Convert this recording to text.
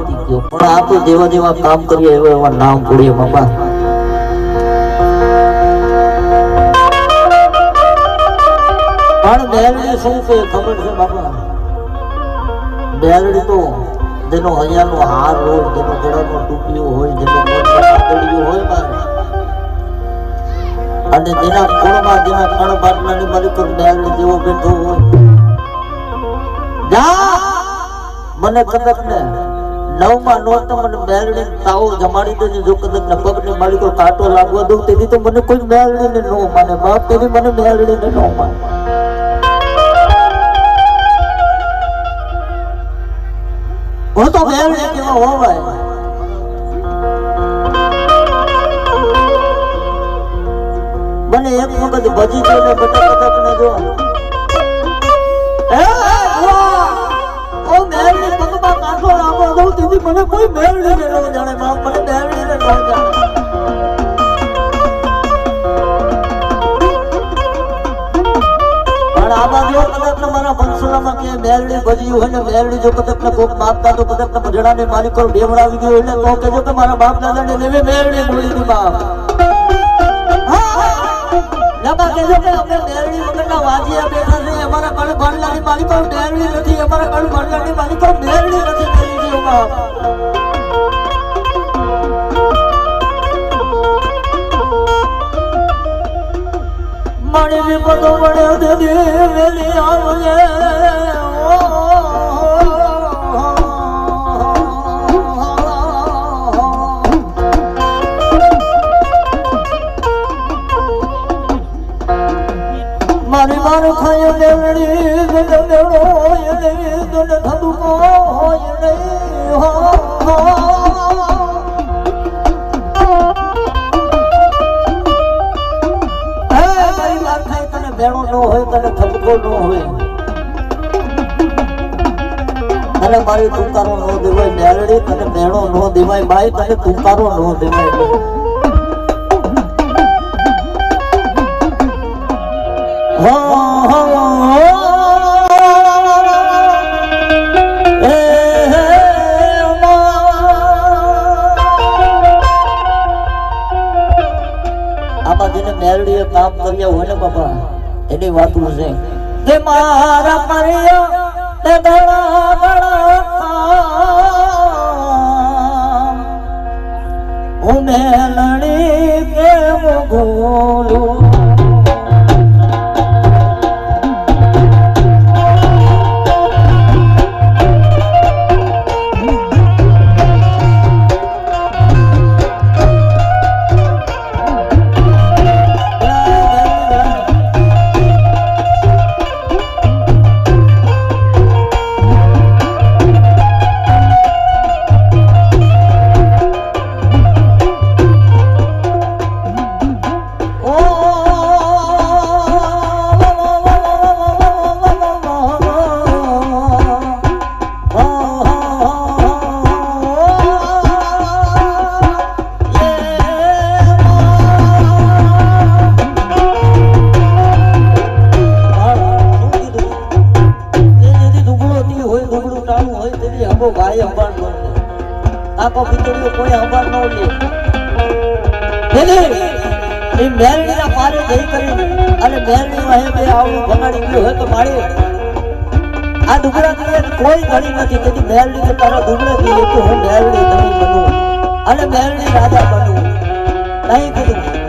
નથી ગયો, પણ આ તો જેવા જેવા કામ કરીએ એવા એવા નામ પડીએ બાપા. પણ બેલડી શું છે ખબર છે બાપા? બેલડી તો જેનો હૈયાનો હાર હોય, જેનો ગળાનો ટૂપિયો હોય, જેનો મોઢું હોય બાપા, અને જેના કોણમાં જેના કણ બાટલાની મારી પર બેલડી જેવો બેઠો હોય. મને કદક ને નવમાં નોટ મને બેલડી તાવો જમાડી દેજે. જો કદક ને પગ ને મારી કોઈ કાંટો લાગવા દઉં તેથી તો મને કોઈ બેલડી ને નો માને બાપ, તેથી મને બેલડી ને નો માને. હું તો બેલડી કેવા હોવાય. મને એક વખત ભજી જોઈને બટા કદક ને જો મને કોઈ બેલડી ને ન જાણે બાપ, મને બેલડી ને ન જાણે. પણ આ બાજુ કદક ને મારા વંશલામાં કે બેલડી ભજી હોય ને બેલડી જો કદક ને કોક માગતા તો કદક ને ભજડાને મારી પર ડેવડાવી ગયો એટલે તો કહેજો કે મારા બાપ દાદા ને લેવે બેલડી બોલી દી બાપ. નબા કહેજો કે અમે બેલડી વગરના વાજીયા બેઠા છે, અમારા કળ ભણલાની મારી પર બેલડી નથી, અમારા કળ ભણલાની મારી પર બેલડી નથી કરી દીધો બાપ. મારી વિપતો મળ્યો દેવી વેલી આવજે. મારી મારું ખાય દેવડી દેવડો એને દોને થદુકો એને ભેણો ન હોય તને થપકો ન હોય, તને મારી તુકારો ન દેવાય મેલડી, તને ભેણો ન દેવાય બાઈ, તને તુકારો ન દેવાય. આમાં જેને મેલડીએ કામ કર્યા હોય ને બાપા એની વાતું છે કે મારા કર્યા તે ઘણા ઘણા હું મેલડી કેમ ભૂલું. મેલડીના પારે જઈ કરી અને મેલડી વાહે બે આવું ભગાડી ગયું હોય તો મારી આ દુગડા કોઈ ઘડી નથી. તેથી મેલડી કે તારા દુગડે કીધું કે હું મેલડી ધણી બનું અને મેલડી રાજા બનું નહીં કીધું.